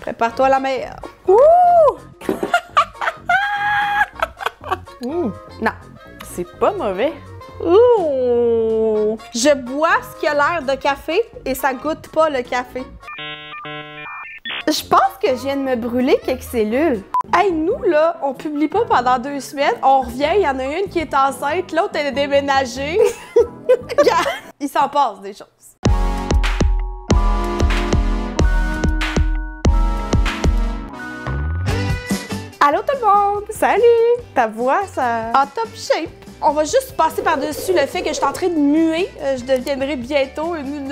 Prépare-toi la meilleure. Ouh! Non. C'est pas mauvais. Ouh! Je bois ce qui a l'air de café et ça goûte pas le café. Je pense que je viens de me brûler quelques cellules. Hey, nous, là, on publie pas pendant 2 semaines. On revient, il y en a une qui est enceinte, l'autre, elle est déménagée. Il s'en passe des choses. Allô tout le monde! Salut! Ta voix, ça... En top shape. On va juste passer par-dessus le fait que je suis en train de muer. Je deviendrai bientôt une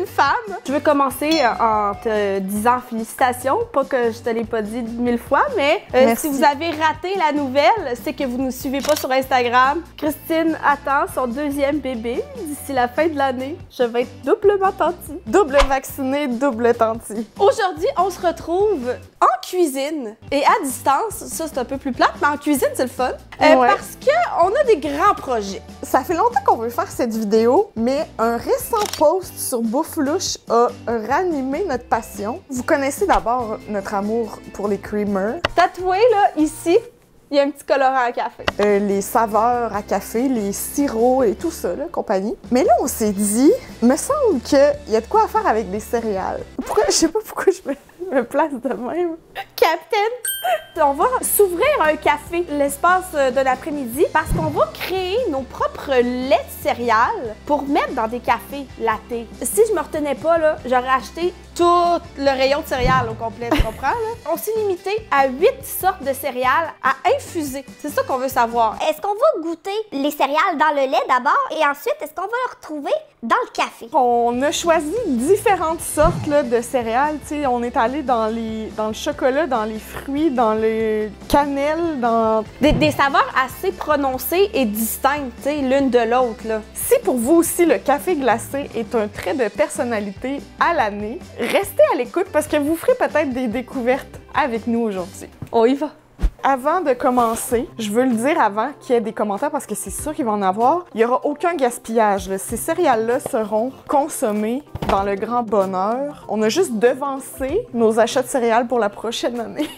femme. Je veux commencer en te disant félicitations. Pas que je te l'ai pas dit 1000 fois, mais si vous avez raté la nouvelle, c'est que vous ne nous suivez pas sur Instagram. Christine attend son 2e bébé. D'ici la fin de l'année, je vais être doublement tantie. Double vaccinée, double tantie. Aujourd'hui, on se retrouve en cuisine et à distance. Ça, c'est un peu plus plate, mais en cuisine, c'est le fun. Ouais. Parce qu'on a des grands projets. Ça fait longtemps qu'on veut faire cette vidéo, mais un récent post sur Bouffe Louche a ranimé notre passion. Vous connaissez d'abord notre amour pour les creamers. Tatoué, là, ici, il y a un petit colorant à café. Les saveurs à café, les sirops et tout ça, là, compagnie. Mais là, on s'est dit, me semble qu'il y a de quoi à faire avec des céréales. Pourquoi, je sais pas pourquoi je me place de même. Captain! On va s'ouvrir un café l'espace de l'après-midi parce qu'on va créer nos propres laits de céréales pour mettre dans des cafés latte. Si je me retenais pas, là, j'aurais acheté tout le rayon de céréales au complet, tu comprends? Là? On s'est limité à 8 sortes de céréales à infuser. C'est ça qu'on veut savoir. Est-ce qu'on va goûter les céréales dans le lait d'abord et ensuite, est-ce qu'on va le retrouver dans le café? On a choisi différentes sortes là, de céréales. T'sais, on est allé dans le chocolat, dans les fruits, dans le cannelle, dans... Des saveurs assez prononcées et distinctes, l'une de l'autre. Là. Si pour vous aussi le café glacé est un trait de personnalité à l'année, restez à l'écoute parce que vous ferez peut-être des découvertes avec nous aujourd'hui. On y va! Avant de commencer, je veux le dire avant qu'il y ait des commentaires parce que c'est sûr qu'il va en avoir. Il n'y aura aucun gaspillage. Là. Ces céréales-là seront consommées dans le grand bonheur. On a juste devancé nos achats de céréales pour la prochaine année.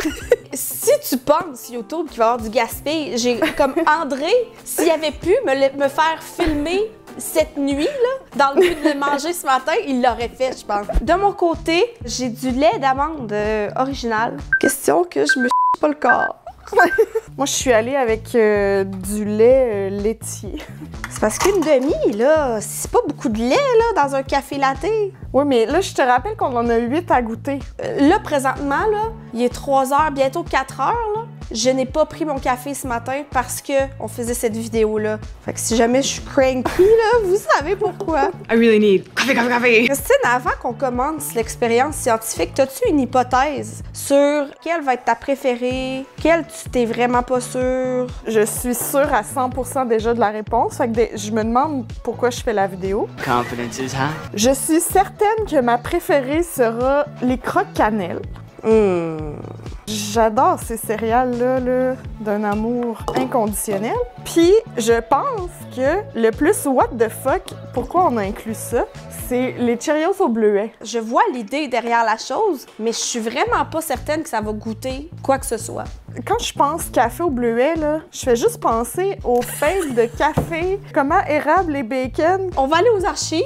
Si tu penses, YouTube, qu'il va y avoir du gaspillage, j'ai comme André, s'il avait pu me faire filmer cette nuit, là, dans le but de le manger ce matin, il l'aurait fait, je pense. De mon côté, j'ai du lait d'amande original. Question que je me pas le corps. Moi, je suis allée avec du lait laitier. C'est parce qu'une demi, là, c'est pas beaucoup de lait, là, dans un café latte. Oui, mais là, je te rappelle qu'on en a 8 à goûter. Là, présentement, là, il est 3 heures, bientôt 4 heures, là. Je n'ai pas pris mon café ce matin parce qu'on faisait cette vidéo-là. Fait que si jamais je suis cranky, là, vous savez pourquoi. I really need coffee, coffee, coffee. Christine, avant qu'on commence l'expérience scientifique, as-tu une hypothèse sur quelle va être ta préférée, quelle tu t'es vraiment pas sûre? Je suis sûre à 100% déjà de la réponse. Fait que je me demande pourquoi je fais la vidéo. Confidence is high. Je suis certaine que ma préférée sera les croque-cannelle. J'adore ces céréales-là, là, d'un amour inconditionnel. Puis, je pense que le plus what the fuck, pourquoi on a inclus ça, c'est les Cheerios au bleuet. Je vois l'idée derrière la chose, mais je suis vraiment pas certaine que ça va goûter quoi que ce soit. Quand je pense café au bleuet, là, je fais juste penser aux feuilles de café, comment érable et bacon. On va aller aux archives.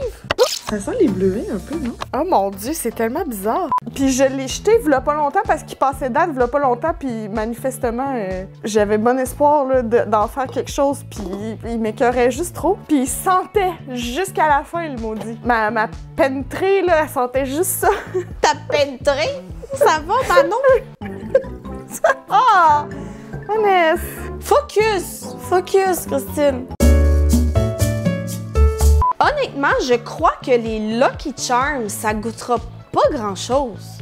Ça sent les bleuets un peu, non? Oh mon Dieu, c'est tellement bizarre. Puis je l'ai jeté v'là pas longtemps parce qu'il passait date v'là pas longtemps, puis manifestement, j'avais bon espoir là, d'en faire quelque chose, puis il m'écœurait juste trop. Puis il sentait jusqu'à la fin, le maudit. Ma pentrée, là, elle sentait juste ça. Ta pentrée? Ça va, Manon? Ah! Vanessa! Focus! Focus, Christine! Honnêtement, je crois que les Lucky Charms, ça goûtera pas grand-chose.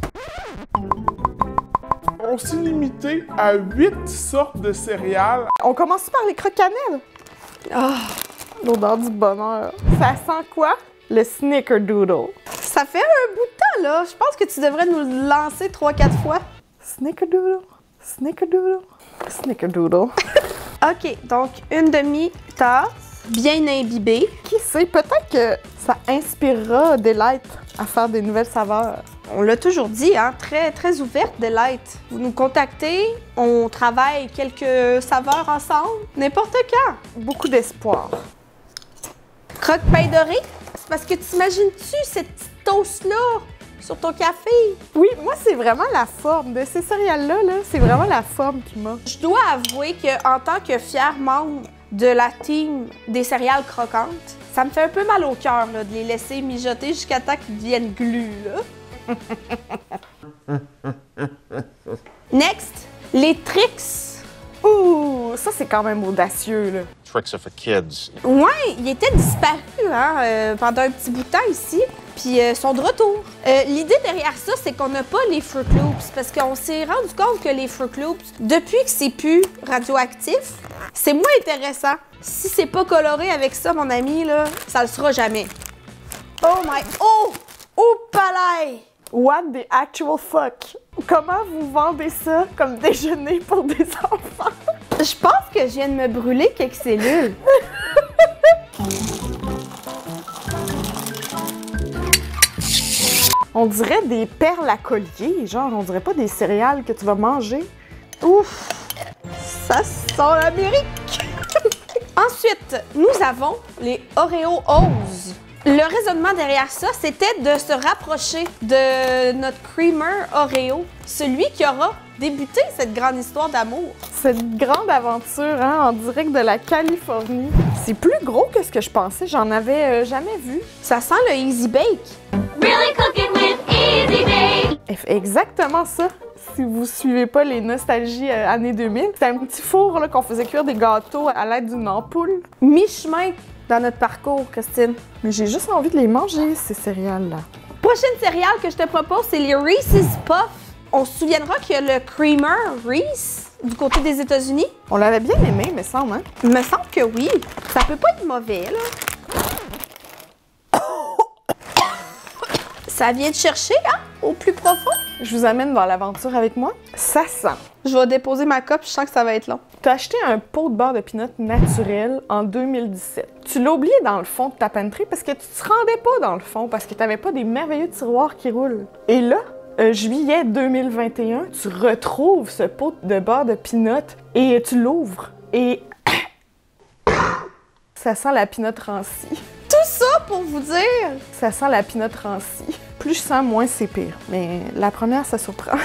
On s'est limité à 8 sortes de céréales. On commence par les croque-cannelle. Ah! L'odeur du bonheur. Ça sent quoi? Le Snickerdoodle. Ça fait un bout de temps, là. Je pense que tu devrais nous le lancer 3-4 fois. Snickerdoodle. Snickerdoodle. Snickerdoodle. OK, donc une demi-tasse, bien imbibée. Qui sait, peut-être que ça inspirera Delight à faire des nouvelles saveurs. On l'a toujours dit, hein, très, très ouverte de l'être. Vous nous contactez, on travaille quelques saveurs ensemble, n'importe quand. Beaucoup d'espoir. Croque-pain doré, c'est parce que t'imagines-tu cette petite toast-là sur ton café? Oui, moi, c'est vraiment la forme de ces céréales-là, là, c'est vraiment la forme qui m'a. Je dois avouer qu'en tant que fier membre de la team des céréales croquantes, ça me fait un peu mal au cœur de les laisser mijoter jusqu'à temps qu'ils deviennent glu, là. Next, les tricks. Ouh, ça, c'est quand même audacieux, là. Tricks are for kids. Ouais, il était disparu pendant un petit bout de temps ici, puis ils sont de retour. L'idée derrière ça, c'est qu'on n'a pas les Fruit Loops, parce qu'on s'est rendu compte que les Fruit Loops, depuis que c'est plus radioactif, c'est moins intéressant. Si c'est pas coloré avec ça, mon ami, là, ça le sera jamais. Oh my... Oh! Oh, palais! What the actual fuck? Comment vous vendez ça comme déjeuner pour des enfants? Je pense que je viens de me brûler quelques cellules. On dirait des perles à collier, genre, on dirait pas des céréales que tu vas manger. Ouf! Ça sent l'Amérique! Ensuite, nous avons les Oreo O's. Le raisonnement derrière ça, c'était de se rapprocher de notre creamer Oreo, celui qui aura débuté cette grande histoire d'amour. Cette grande aventure, hein, en direct de la Californie. C'est plus gros que ce que je pensais, j'en avais jamais vu. Ça sent le Easy Bake. Really cooking with Easy Bake. Exactement ça. Si vous suivez pas les nostalgies années 2000, c'est un petit four là, qu'on faisait cuire des gâteaux à l'aide d'une ampoule. Mi-chemin dans notre parcours, Christine. Mais j'ai juste envie de les manger, ces céréales-là. Prochaine céréale que je te propose, c'est les Reese's Puffs. On se souviendra qu'il y a le creamer Reese du côté des États-Unis. On l'avait bien aimé, me semble, hein? Il me semble que oui. Ça peut pas être mauvais, là. Ça vient de chercher, hein, au plus profond. Je vous amène dans l'aventure avec moi. Ça sent. Je vais déposer ma cope, je sens que ça va être long. T'as acheté un pot de beurre de pinot naturel en 2017. Tu l'as oublié dans le fond de ta pantry parce que tu te rendais pas dans le fond, parce que t'avais pas des merveilleux tiroirs qui roulent. Et là, juillet 2021, tu retrouves ce pot de beurre de pinot et tu l'ouvres et ça sent la pinot rancie. Tout ça pour vous dire. Ça sent la pinot rancie. Plus je sens, moins c'est pire. Mais la première, ça surprend.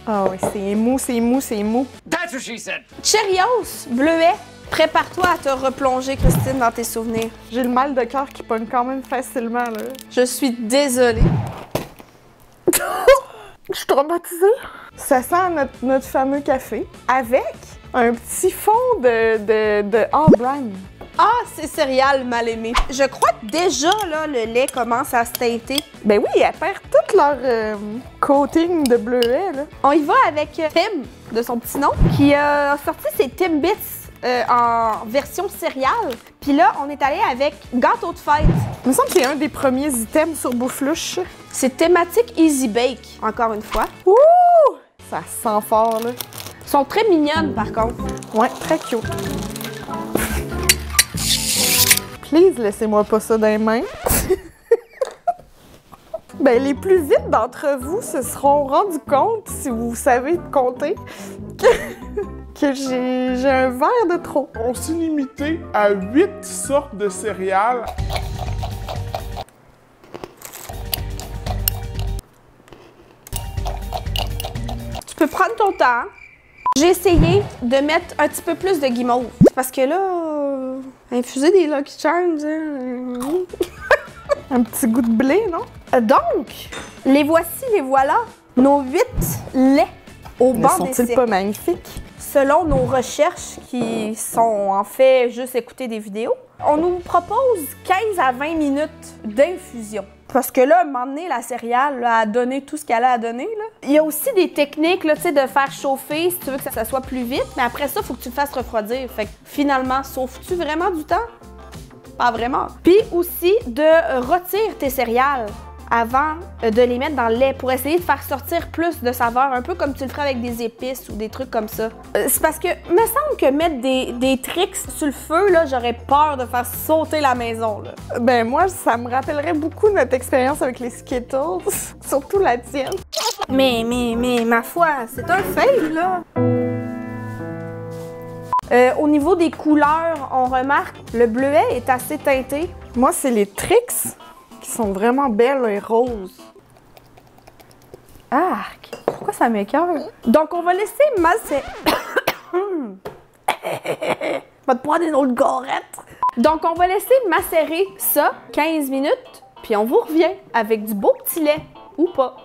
Ah oui, c'est mou, c'est mou, c'est mou. That's what she said. Cheerios, bleuet. Prépare-toi à te replonger, Christine, dans tes souvenirs. J'ai le mal de cœur qui pogne quand même facilement, là. Je suis désolée. Je suis traumatisée. Ça sent notre fameux café avec un petit fond de all-brand. Ah, ces céréales mal aimées. Je crois que déjà, là, le lait commence à se teinter. Ben oui, elles perdent tout leur coating de bleuet, là. On y va avec Tim, de son petit nom, qui a sorti ses Timbits en version céréale. Puis là, on est allé avec gâteau de fête. Il me semble que c'est un des premiers items sur Bouflouche. C'est thématique Easy Bake, encore une fois. Ouh! Ça sent fort, là. Elles sont très mignonnes, par contre. Ouais, très cute. Please, laissez-moi pas ça dans les mains. Ben, les plus vite d'entre vous se seront rendus compte, si vous savez compter, que j'ai un verre de trop. On s'est limité à 8 sortes de céréales. Tu peux prendre ton temps. J'ai essayé de mettre un petit peu plus de guimauve. Parce que là, infuser des Lucky Charms, Un petit goût de blé, non? Donc, les voici, les voilà. Nos 8 laits au Mais banc sont-ils d'essai. pas magnifiques? Selon nos recherches, qui sont en fait juste écouter des vidéos, on nous propose 15 à 20 minutes d'infusion. Parce que là, à un moment donné, la céréale là, a donné tout ce qu'elle a à donner. Là. Il y a aussi des techniques là, de faire chauffer si tu veux que ça soit plus vite. Mais après ça, il faut que tu le fasses refroidir. Fait que finalement, sauves-tu vraiment du temps? Pas vraiment. Puis aussi de rôtir tes céréales avant de les mettre dans le lait pour essayer de faire sortir plus de saveur, un peu comme tu le ferais avec des épices ou des trucs comme ça. C'est parce que, me semble que mettre des tricks sur le feu, là, j'aurais peur de faire sauter la maison, là. Ben moi, ça me rappellerait beaucoup notre expérience avec les Skittles, surtout la tienne. Mais, ma foi, c'est un fail, là. Au niveau des couleurs, on remarque le bleuet est assez teinté. Moi, c'est les tricks qui sont vraiment belles et roses. Arc! Pourquoi ça m'écoeure? Donc, on va laisser macérer... Va te prendre une autre gorette! Donc, on va laisser macérer ça 15 minutes, puis on vous revient avec du beau petit lait, ou pas.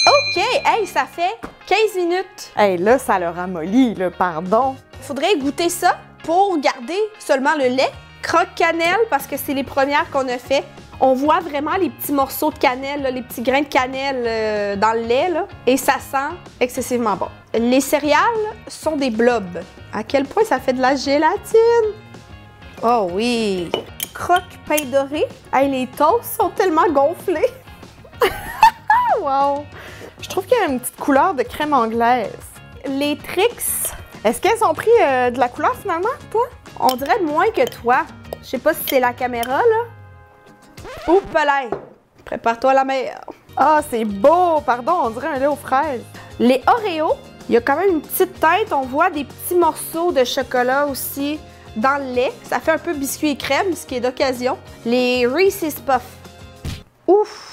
OK! Hey, ça fait 15 minutes! Hey, là, ça le ramollit, là, pardon. Il faudrait goûter ça pour garder seulement le lait. Croque-cannelle, parce que c'est les premières qu'on a fait. On voit vraiment les petits morceaux de cannelle, là, les petits grains de cannelle dans le lait, là, et ça sent excessivement bon. Les céréales sont des blobs. À quel point ça fait de la gélatine? Oh oui! Croque-pain doré. Hey, les toasts sont tellement gonflés. Wow! Je trouve qu'il y a une petite couleur de crème anglaise. Les tricks, Est-ce qu'elles ont pris de la couleur finalement, toi? on dirait moins que toi. Je sais pas si c'est la caméra, là. Oups, là! Prépare-toi à la mer. Ah, c'est beau! Pardon, on dirait un lait aux fraises. Les Oreos, il y a quand même une petite teinte. On voit des petits morceaux de chocolat aussi dans le lait. Ça fait un peu biscuit et crème, ce qui est d'occasion. Les Reese's Puffs. Ouf!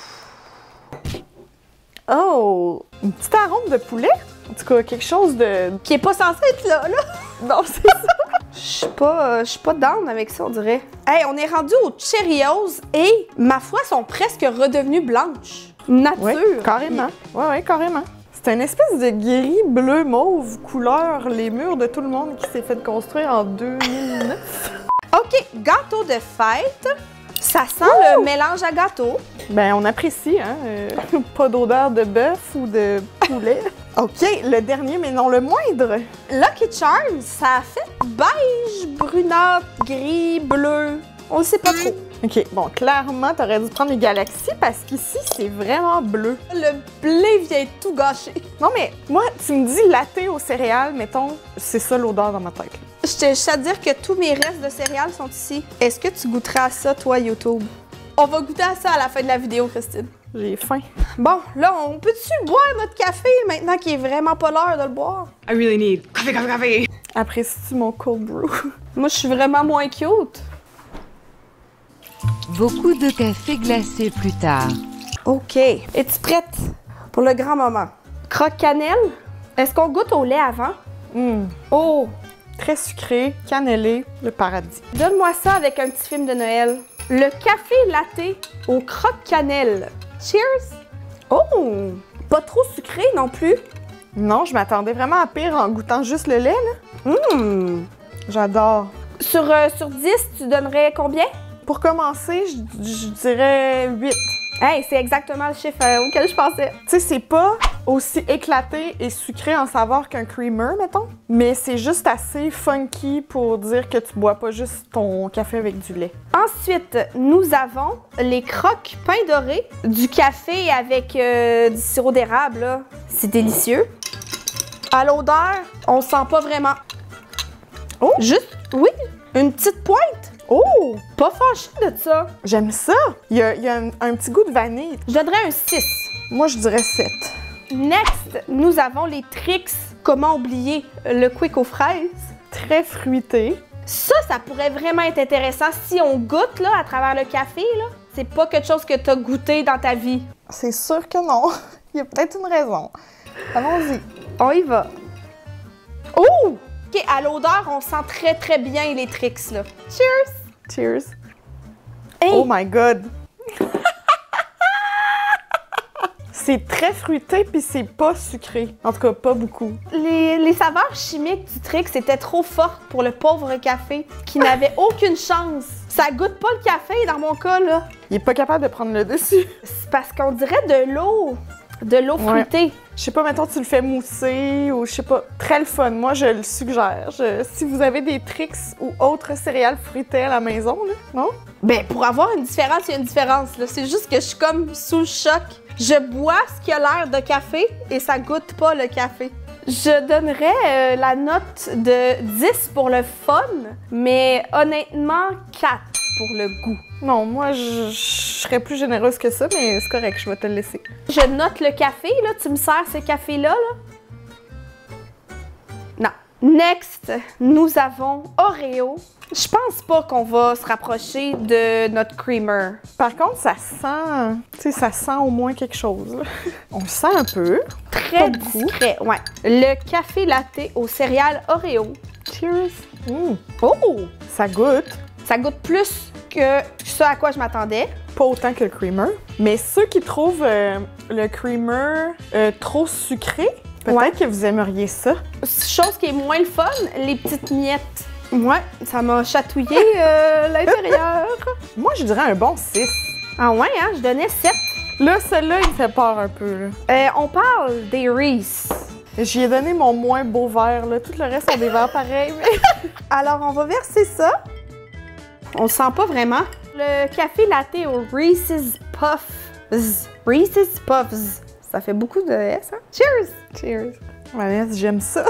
Oh! Une petite arôme de poulet? En tout cas, quelque chose de... Qui est pas censé être là, là. Non, c'est ça! Je suis pas down avec ça, on dirait. Hey, on est rendu aux Cheerios et, ma foi, sont presque redevenues blanches. Nature! Oui, carrément. Oui, carrément. C'est une espèce de gris bleu mauve couleur les murs de tout le monde qui s'est fait construire en 2009. OK, gâteau de fête. Ça sent le mélange à gâteau. Ben, on apprécie, hein? Pas d'odeur de bœuf ou de poulet. OK, le dernier, mais non le moindre. Lucky Charms, ça a fait beige, brunâtre, gris, bleu. On le sait pas trop. OK, bon, clairement, t'aurais dû prendre les galaxies parce qu'ici, c'est vraiment bleu. Le blé vient tout gâcher. Non, mais moi, tu me dis latte aux céréales, mettons, c'est ça l'odeur dans ma tête. Je tiens juste à dire que tous mes restes de céréales sont ici. Est-ce que tu goûteras à ça, toi, YouTube? On va goûter à ça à la fin de la vidéo, Christine. J'ai faim. Bon, là, on peut-tu boire notre café maintenant qu'il est vraiment pas l'heure de le boire? I really need coffee, coffee, coffee. Apprécies-tu mon cold brew? Moi, je suis vraiment moins cute. Beaucoup de café glacé plus tard. OK. Es-tu prête pour le grand moment? Croque-cannelle? Est-ce qu'on goûte au lait avant? Oh! Très sucré, cannelé, le paradis. Donne-moi ça avec un petit film de Noël. Le café latte au croque-cannelle. Cheers! Oh! Pas trop sucré non plus. Non, je m'attendais vraiment à pire en goûtant juste le lait, là. J'adore. Sur 10, tu donnerais combien? Pour commencer, je dirais 8. Hey, c'est exactement le chiffre auquel je pensais. Tu sais, c'est pas aussi éclaté et sucré en saveur qu'un creamer, mettons, mais c'est juste assez funky pour dire que tu bois pas juste ton café avec du lait. Ensuite, nous avons les croques pain doré, du café avec du sirop d'érable, là. C'est délicieux. À l'odeur, on sent pas vraiment. Oh! Juste, oui, une petite pointe. Oh! Pas fâché de ça. J'aime ça! Il y a un petit goût de vanille. Je donnerais un 6. Moi, je dirais 7. Next, nous avons les tricks. Comment oublier le quick aux fraises? Très fruité. Ça pourrait vraiment être intéressant si on goûte là, à travers le café. Là. C'est pas quelque chose que t'as goûté dans ta vie. C'est sûr que non. Il y a peut-être une raison. Allons-y. On y va. Oh! OK, à l'odeur, on sent très, très bien les tricks, là. Cheers! Cheers. Hey! Oh my God! C'est très fruité puis c'est pas sucré. En tout cas, pas beaucoup. Les saveurs chimiques du trick, c'était trop fortes pour le pauvre café qui n'avait aucune chance. Ça goûte pas le café dans mon cas, là. Il est pas capable de prendre le dessus. C'est parce qu'on dirait de l'eau. de l'eau fruitée. Je sais pas, mettons, tu le fais mousser ou je sais pas. Très le fun. Moi, je le suggère. Si vous avez des tricks ou autres céréales fruitées à la maison, là, non? Ben, pour avoir une différence, il y a une différence, là. C'est juste que je suis comme sous le choc. Je bois ce qui a l'air de café et ça goûte pas le café. Je donnerais la note de 10 pour le fun, mais honnêtement, 4 pour le goût. Non, moi, je serais plus généreuse que ça, mais c'est correct, je vais te le laisser. Je note le café, là. Tu me sers ce café-là, là? Non. Next, nous avons Oreo. Je pense pas qu'on va se rapprocher de notre creamer. Par contre, ça sent... Tu sais, ça sent au moins quelque chose. Là. On le sent un peu. Très discret, ouais. Le café latte aux céréales Oreo. Cheers! Oh! Ça goûte. Ça goûte plus que ce à quoi je m'attendais. Pas autant que le creamer. Mais ceux qui trouvent le creamer trop sucré, peut-être que vous aimeriez ça. Chose qui est moins le fun, les petites miettes. Ouais, ça m'a chatouillé l'intérieur. Moi, je dirais un bon 6. Ah ouais, hein? Je donnais 7. Là, celui-là, il me fait peur un peu. Là. On parle des Reese. J'y ai donné mon moins beau verre. Là. Tout le reste sont des verres pareils. Mais... Alors, on va verser ça. On le sent pas vraiment. Le café latte au Reese's Puffs. Reese's Puffs. Ça fait beaucoup de S, hein? Cheers! Cheers! Vanessa, j'aime ça.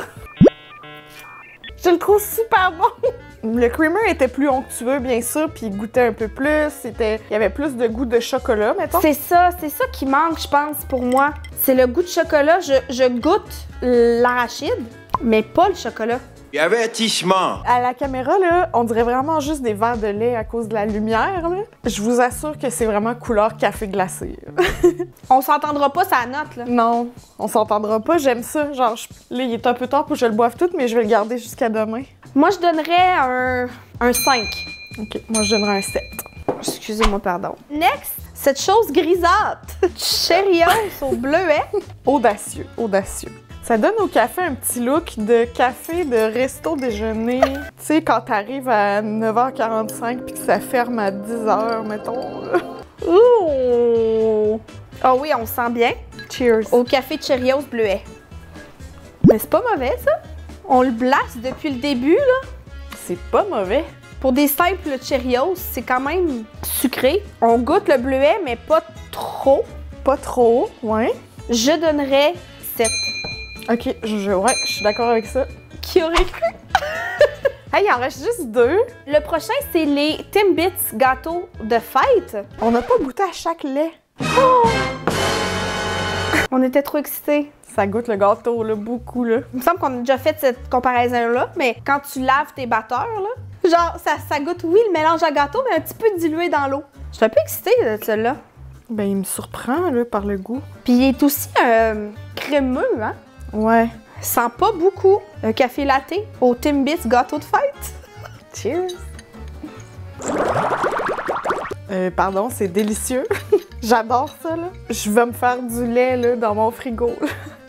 Je le trouve super bon! Le creamer était plus onctueux, bien sûr, puis il goûtait un peu plus. Il y avait plus de goût de chocolat, mettons. C'est ça qui manque, je pense, pour moi. C'est le goût de chocolat. Je goûte l'arachide, mais pas le chocolat. Avertissement! À la caméra, là, on dirait vraiment juste des verres de lait à cause de la lumière. Là. Je vous assure que c'est vraiment couleur café glacé. On s'entendra pas sa note, là. Non, on s'entendra pas. J'aime ça. Genre, là, il est un peu tard pour que je le boive tout, mais je vais le garder jusqu'à demain. Moi, je donnerais un 5. OK, moi, je donnerais un 7. Excusez-moi, pardon. Next, cette chose grisâtre. Cheerios au bleuet. Audacieux, audacieux. Ça donne au café un petit look de café de resto déjeuner. Tu sais, quand t'arrives à 9h45 puis que ça ferme à 10h, mettons. Ouh! Ah oui, on sent bien. Cheers. Au café Cheerios bleuet. Mais c'est pas mauvais, ça. On le blasse depuis le début, là. C'est pas mauvais. Pour des simples Cheerios, c'est quand même sucré. On goûte le bleuet, mais pas trop. Pas trop, ouais. Je donnerais 7. OK, ouais, je suis d'accord avec ça. Qui aurait cru? Hey, il en reste juste 2. Le prochain, c'est les Timbits gâteaux de fête. On n'a pas goûté à chaque lait. Oh! On était trop excités. Ça goûte le gâteau, là, beaucoup, là. Il me semble qu'on a déjà fait cette comparaison-là, mais quand tu laves tes batteurs, là, genre, ça goûte, oui, le mélange à gâteau, mais un petit peu dilué dans l'eau. Je suis un peu excitée de celui-là. Ben, il me surprend, là, par le goût. Puis il est aussi crémeux, hein? Ouais. Sent pas beaucoup. Un café latte au Timbits gâteau de fête. Cheers! Pardon, c'est délicieux. J'adore ça, là. Je vais me faire du lait, là, dans mon frigo.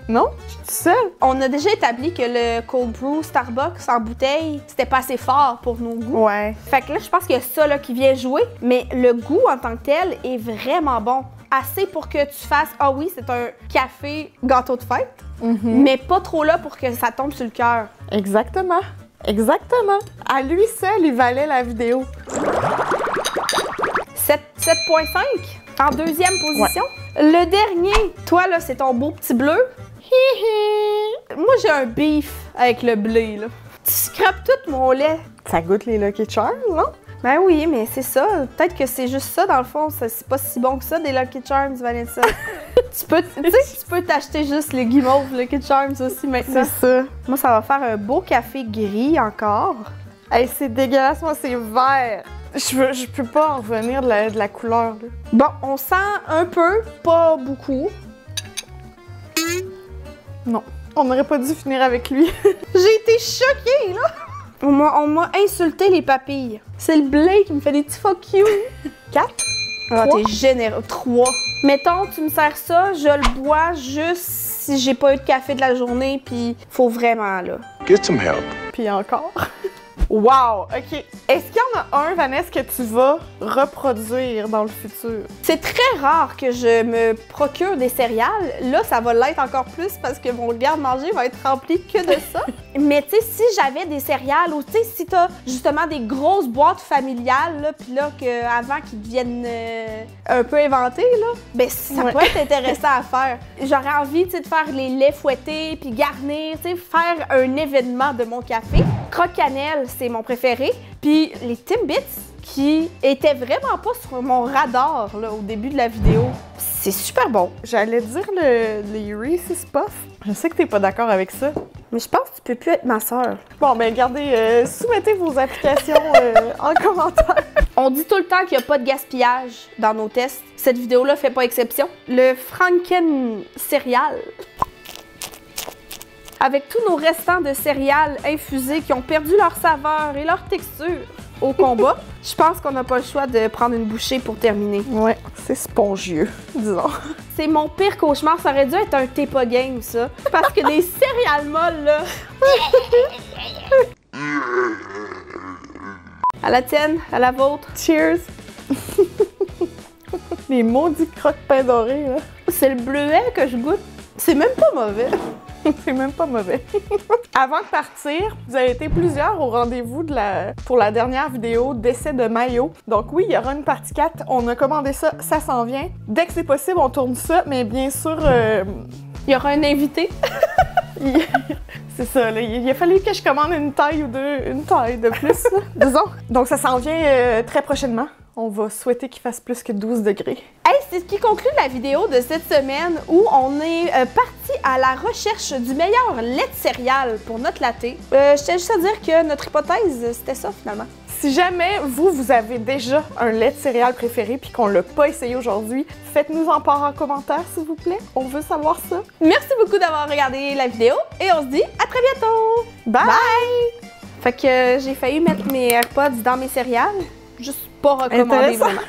Non? Je suis toute seule. On a déjà établi que le cold brew Starbucks en bouteille, c'était pas assez fort pour nos goûts. Ouais. Fait que là, je pense qu'il y a ça là, qui vient jouer, mais le goût en tant que tel est vraiment bon. Assez pour que tu fasses « Ah oui, c'est un café gâteau de fête mais pas trop là pour que ça tombe sur le cœur. Exactement. Exactement. À lui seul, il valait la vidéo. 7.5 en deuxième position. Ouais. Le dernier, toi là, c'est ton beau petit bleu. Moi, j'ai un beef avec le blé, là. Tu scrapes tout mon lait. Ça goûte les Lucky Charms, non? Ben oui, mais c'est ça. Peut-être que c'est juste ça, dans le fond. C'est pas si bon que ça, des Lucky Charms, Vanessa. tu peux t'acheter juste les guimauves Lucky Charms aussi maintenant. C'est ça. Moi, ça va faire un beau café gris encore. Hey, c'est dégueulasse, moi, c'est vert. Je peux pas en revenir de la couleur, là. Bon, on sent un peu, pas beaucoup. Non, on n'aurait pas dû finir avec lui. J'ai été choquée, là! On m'a insulté les papilles. C'est le blé qui me fait des petits fuck you. 4? Ah, t'es généreux. 3. Mettons, tu me sers ça, je le bois juste si j'ai pas eu de café de la journée, puis faut vraiment, là. Get some help. Puis encore. Wow! OK. Est-ce qu'il y en a un, Vanessa, que tu vas reproduire dans le futur? C'est très rare que je me procure des céréales. Là, ça va l'être encore plus parce que mon garde-manger va être rempli que de ça. Mais tu sais, si j'avais des céréales ou tu sais, si t'as justement des grosses boîtes familiales, là, pis là, avant qu'ils deviennent un peu inventés, là, ben ça pourrait être intéressant à faire. J'aurais envie, tu sais, de faire les laits fouettés puis garnir, tu sais, faire un événement de mon café. Croque-cannelle, c'est mon préféré. Puis les Timbits, qui étaient vraiment pas sur mon radar là, au début de la vidéo. C'est super bon. J'allais dire les Reese's Puffs. Je sais que t'es pas d'accord avec ça. Mais je pense que tu peux plus être ma sœur. Bon, ben regardez, soumettez vos applications en commentaire. On dit tout le temps qu'il n'y a pas de gaspillage dans nos tests. Cette vidéo-là fait pas exception. Le Franken céréal. Avec tous nos restants de céréales infusées qui ont perdu leur saveur et leur texture au combat, je pense qu'on n'a pas le choix de prendre une bouchée pour terminer. Ouais, c'est spongieux, disons. C'est mon pire cauchemar. Ça aurait dû être un Tepa Game, ça. Parce que des céréales molles, là... À la tienne, à la vôtre. Cheers! Les maudits croque-pains dorés, là. C'est le bleuet que je goûte. C'est même pas mauvais. C'est même pas mauvais. Avant de partir, vous avez été plusieurs au rendez-vous pour la dernière vidéo d'essai de maillot. Donc oui, il y aura une partie 4. On a commandé ça, ça s'en vient. Dès que c'est possible, on tourne ça, mais bien sûr... Il y aura un invité. C'est ça, là. Il a fallu que je commande une taille ou deux, une taille de plus, là, disons. Donc ça s'en vient très prochainement. On va souhaiter qu'il fasse plus que 12 degrés. Hey, c'est ce qui conclut la vidéo de cette semaine où on est parti à la recherche du meilleur lait de céréales pour notre latte. Je tiens juste à dire que notre hypothèse, c'était ça finalement. Si jamais vous avez déjà un lait de céréales préféré puis qu'on l'a pas essayé aujourd'hui, faites-nous en part en commentaire, s'il vous plaît. On veut savoir ça. Merci beaucoup d'avoir regardé la vidéo et on se dit à très bientôt! Bye! Bye! Fait que j'ai failli mettre mes AirPods dans mes céréales. Juste pas recommandé vraiment.